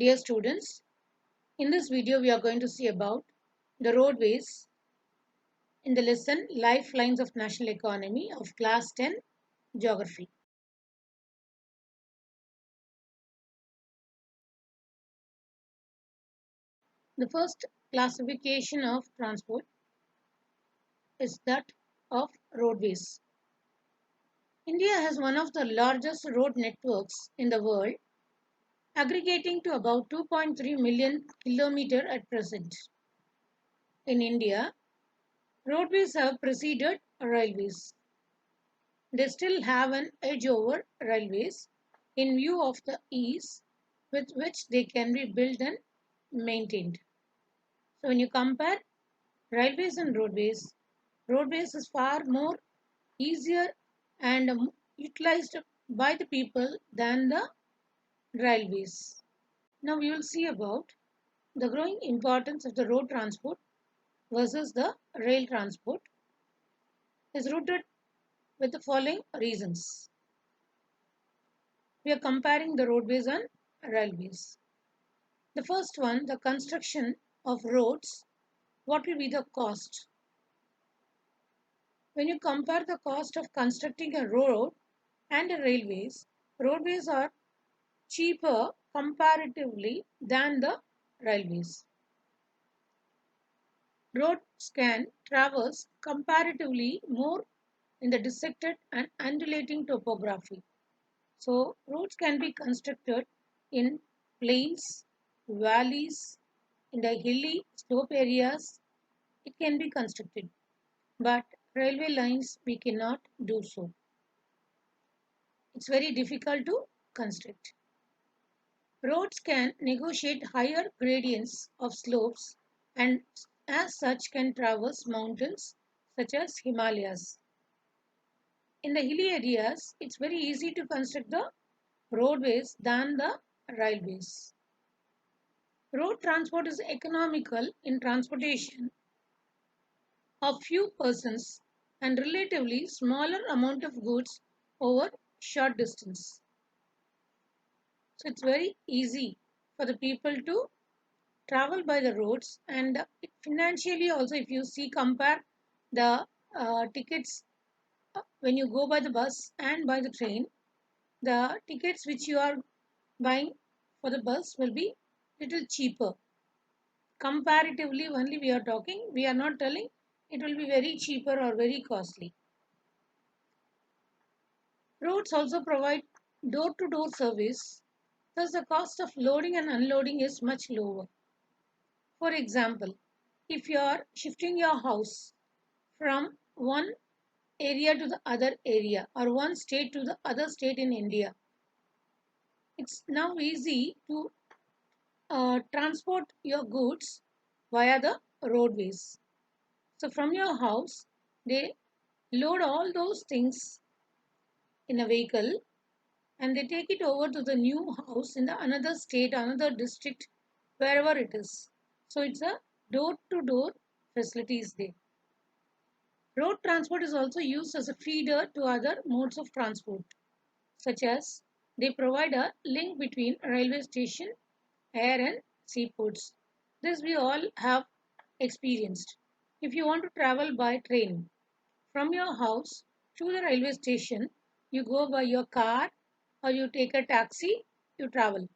Dear students, in this video we are going to see about the roadways in the lesson Lifelines of National Economy of Class 10 Geography. The first classification of transport is that of roadways. India has one of the largest road networks in the world, aggregating to about 2.3 million kilometers at present. In India, roadways have preceded railways. They still have an edge over railways in view of the ease with which they can be built and maintained. So when you compare railways and roadways, roadways is far more easier and utilized by the people than the railways. Now we will see about the growing importance of the road transport versus the rail transport is rooted with the following reasons. We are comparing the roadways and railways. The first one, the construction of roads. What will be the cost? When you compare the cost of constructing a road and a roadways are cheaper comparatively than the railways. Roads can traverse comparatively more in the dissected and undulating topography. So, roads can be constructed in plains, valleys, in the hilly slope areas. It can be constructed, but railway lines we cannot do so. It's very difficult to construct. Roads can negotiate higher gradients of slopes and as such can traverse mountains such as Himalayas. In the hilly areas, it's very easy to construct the roadways than the railways. Road transport is economical in transportation of few persons and relatively smaller amount of goods over short distance. So it's very easy for the people to travel by the roads and financially also if you see compare the tickets when you go by the bus and by the train, the tickets which you are buying for the bus will be little cheaper comparatively. Only we are talking, we are not telling it will be very cheaper or very costly. Roads also provide door to door service, thus the cost of loading and unloading is much lower. For example, if you are shifting your house from one area to the other area or one state to the other state in India, it's now easy to transport your goods via the roadways. So from your house, they load all those things in a vehicle and they take it over to the new house in the another state, another district, wherever it is. So it's a door to door facilities there. Road transport is also used as a feeder to other modes of transport, such as they provide a link between railway station, air and seaports. This we all have experienced. If you want to travel by train from your house to the railway station, you go by your car or you take a taxi, you travel.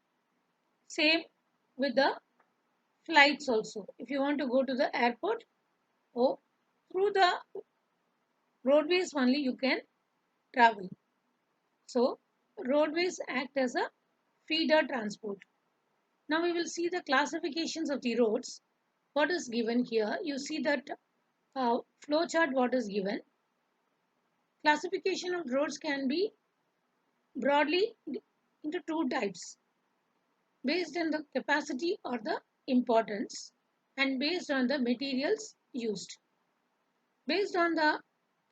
Same with the flights also. If you want to go to the airport, oh, through the roadways only you can travel. So, roadways act as a feeder transport. Now we will see the classifications of the roads. What is given here? You see that flow chart what is given. Classification of roads can be broadly into two types based on the capacity or the importance and based on the materials used. Based on the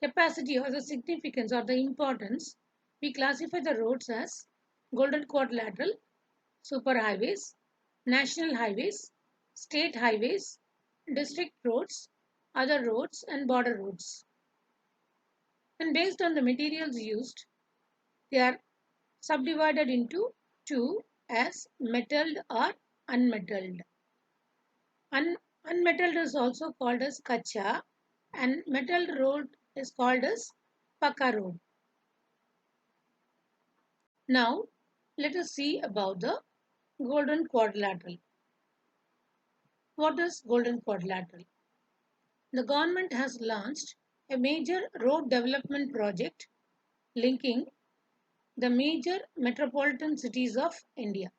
capacity or the significance or the importance, we classify the roads as golden quadrilateral, superhighways, national highways, state highways, district roads, other roads and border roads. And based on the materials used, they are subdivided into two as metalled or unmetalled. Unmetalled is also called as kacha, and metalled road is called as pakka road. Now, let us see about the Golden Quadrilateral. What is Golden Quadrilateral? The government has launched a major road development project linking the major metropolitan cities of India: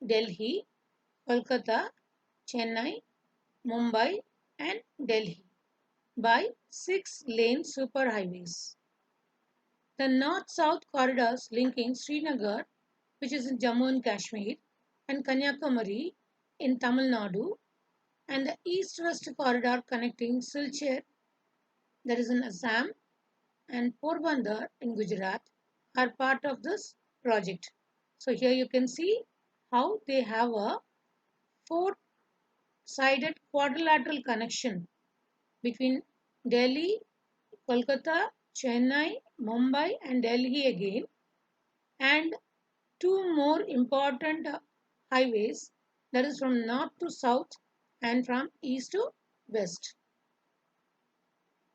Delhi, Kolkata, Chennai, Mumbai, and Delhi by 6-lane superhighways. The north-south corridors linking Srinagar, which is in Jammu and Kashmir, and Kanyakumari in Tamil Nadu, and the east-west corridor connecting Silchar, that is in Assam, and Porbandar in Gujarat are part of this project. So here you can see how they have a four-sided quadrilateral connection between Delhi, Kolkata, Chennai, Mumbai, and Delhi again, and two more important highways, that is from north to south and from east to west.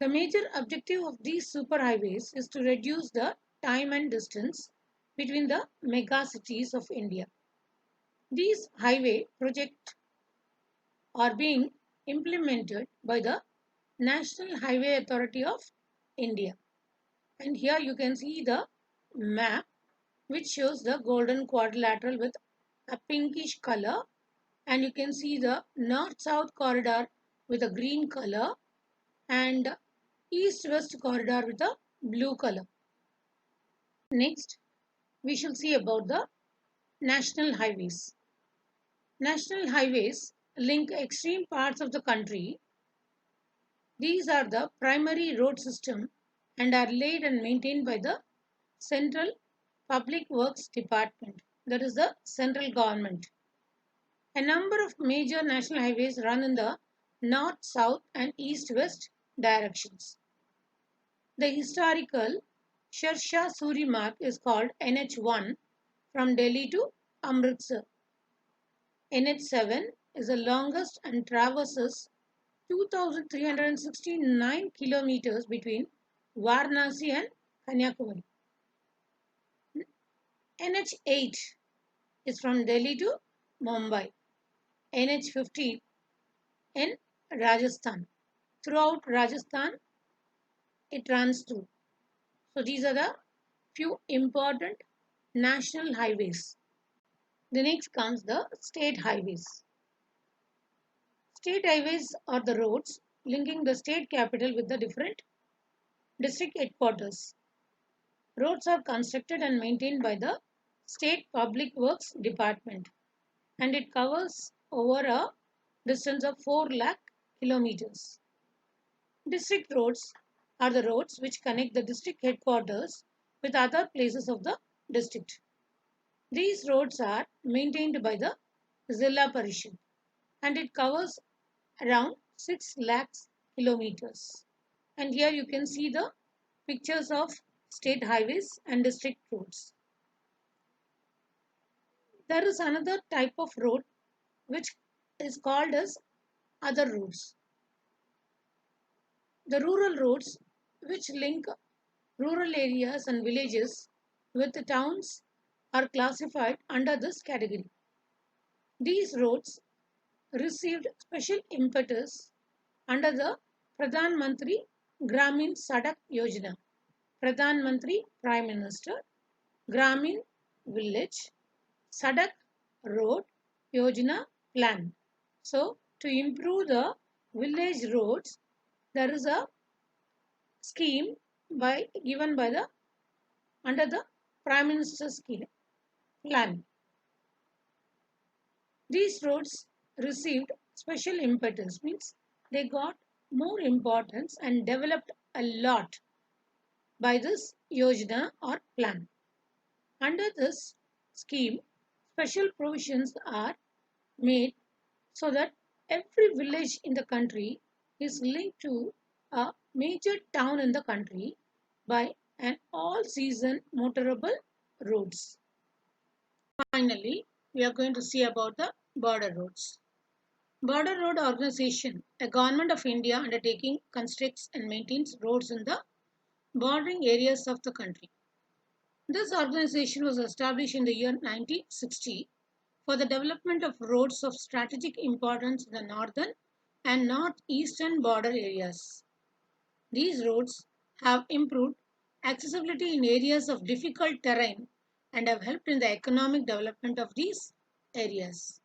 The major objective of these superhighways is to reduce the time and distance between the mega cities of India. These highway projects are being implemented by the National Highway Authority of India. And here you can see the map which shows the golden quadrilateral with a pinkish color, and you can see the north-south corridor with a green color and east-west corridor with a blue color. Next, we shall see about the national highways. National highways link extreme parts of the country. These are the primary road system and are laid and maintained by the Central Public Works Department, that is the central government. A number of major national highways run in the north, south, and east west directions. The historical Sher-Shah Suri Marg is called NH1 from Delhi to Amritsar. NH7 is the longest and traverses 2,369 kilometers between Varanasi and Kanyakumari. NH8 is from Delhi to Mumbai. NH15 in Rajasthan. Throughout Rajasthan, it runs through. So these are the few important national highways. The next comes the state highways. State highways are the roads linking the state capital with the different district headquarters. Roads are constructed and maintained by the State Public Works Department, and it covers over a distance of 4 lakh kilometers. District roads are the roads which connect the district headquarters with other places of the district. These roads are maintained by the Zilla Parishad, and it covers around 6 lakhs kilometers. And here you can see the pictures of state highways and district roads. There is another type of road which is called as other roads. The rural roads which link rural areas and villages with the towns are classified under this category. These roads received special impetus under the Pradhan Mantri Gramin Sadak Yojana. Pradhan Mantri Prime Minister Gramin Village Sadak Road Yojana Plan. So, to improve the village roads, there is a scheme given by the under the Prime Minister's scheme plan. These roads received special impetus, means they got more importance and developed a lot by this yojana or plan. Under this scheme, special provisions are made so that every village in the country is linked to a major town in the country by an all season motorable roads. Finally, we are going to see about the border roads. Border Road Organization, a government of India undertaking constructs and maintains roads in the bordering areas of the country. This organization was established in the year 1960 for the development of roads of strategic importance in the northern and northeastern border areas. These roads have improved accessibility in areas of difficult terrain and have helped in the economic development of these areas.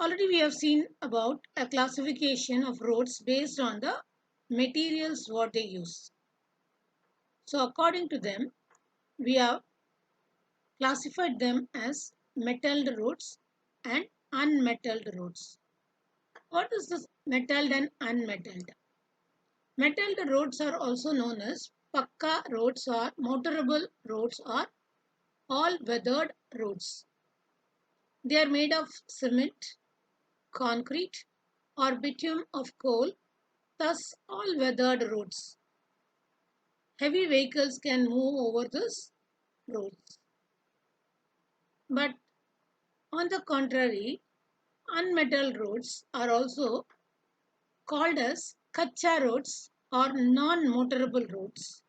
Already we have seen about a classification of roads based on the materials what they use. So according to them, we have classified them as metalled roads and unmetalled roads. What is this metalled and unmetalled? Metalled roads are also known as Pakka roads or motorable roads or all weathered roads. They are made of cement, concrete, or bitumen of coal, thus all weathered roads. Heavy vehicles can move over these roads. But on the contrary, unmetalled roads are also called as kacha roads or non-motorable roads.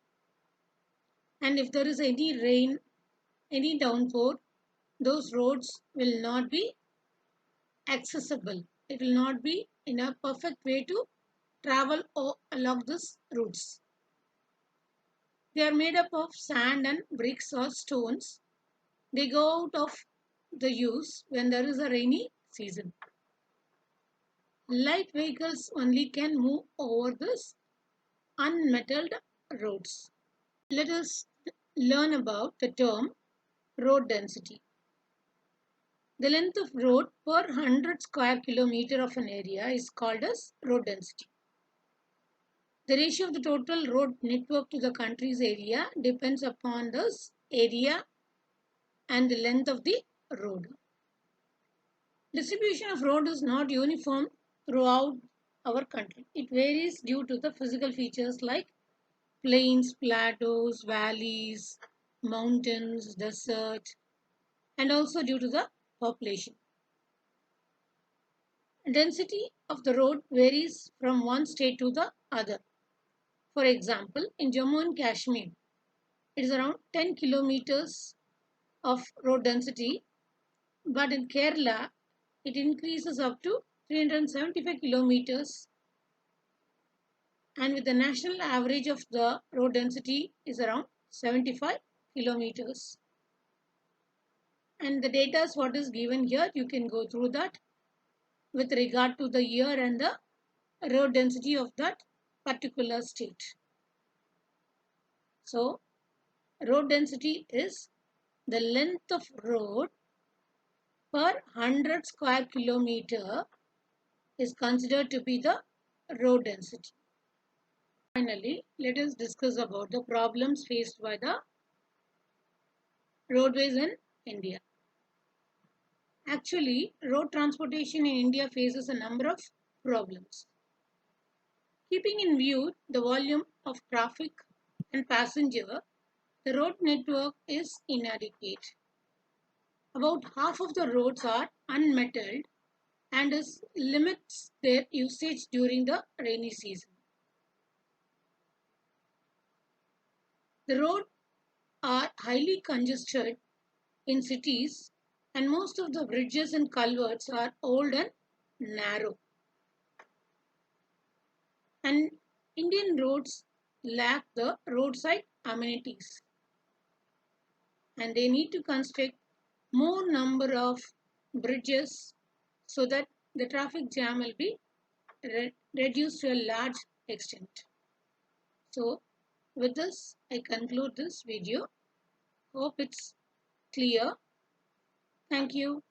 And if there is any rain, any downpour, those roads will not be accessible. It will not be in a perfect way to travel along these routes. They are made up of sand and bricks or stones. They go out of the use when there is a rainy season. Light vehicles only can move over these unmetalled roads. Let us learn about the term road density. The length of road per 100 square kilometer of an area is called as road density. The ratio of the total road network to the country's area depends upon this area and the length of the road. Distribution of road is not uniform throughout our country. It varies due to the physical features like plains, plateaus, valleys, mountains, desert, and also due to the population. Density of the road varies from one state to the other. For example, in Jammu and Kashmir, it is around 10 kilometers of road density, but in Kerala, it increases up to 375 kilometers, and with the national average of the road density is around 75 kilometers. And the data is what is given here. You can go through that with regard to the year and the road density of that particular state. So, road density is the length of road per 100 square kilometer is considered to be the road density. Finally, let us discuss about the problems faced by the roadways in India. Actually, road transportation in India faces a number of problems. Keeping in view the volume of traffic and passenger, the road network is inadequate. About half of the roads are unmetalled and this limits their usage during the rainy season. The roads are highly congested in cities and most of the bridges and culverts are old and narrow. And Indian roads lack the roadside amenities and they need to construct more number of bridges so that the traffic jam will be reduced to a large extent. So with this I conclude this video. Hope it's clear. Thank you.